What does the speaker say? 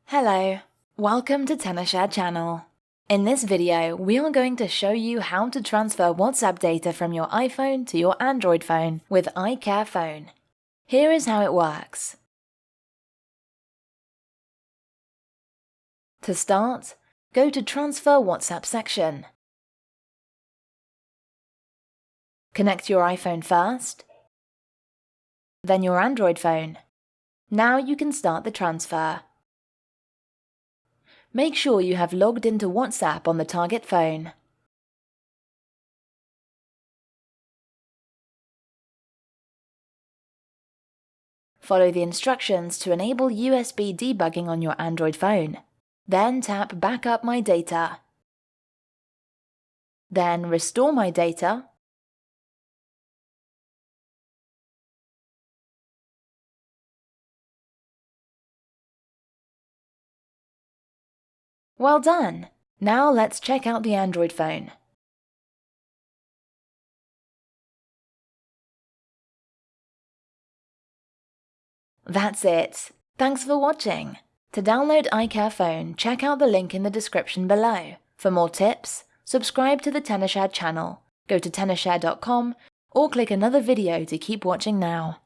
Hello, welcome to Tenorshare channel. In this video, we are going to show you how to transfer WhatsApp data from your iPhone to your Android phone with iCareFone. Here is how it works. To start, go to Transfer WhatsApp section. Connect your iPhone first, then your Android phone. Now you can start the transfer. Make sure you have logged into WhatsApp on the target phone. Follow the instructions to enable USB debugging on your Android phone. Then tap Backup My Data. Then Restore My Data. Well done! Now let's check out the Android phone. That's it. Thanks for watching. To download iCareFone, check out the link in the description below. For more tips, subscribe to the Tenorshare channel, go to tenorshare.com, or click another video to keep watching now.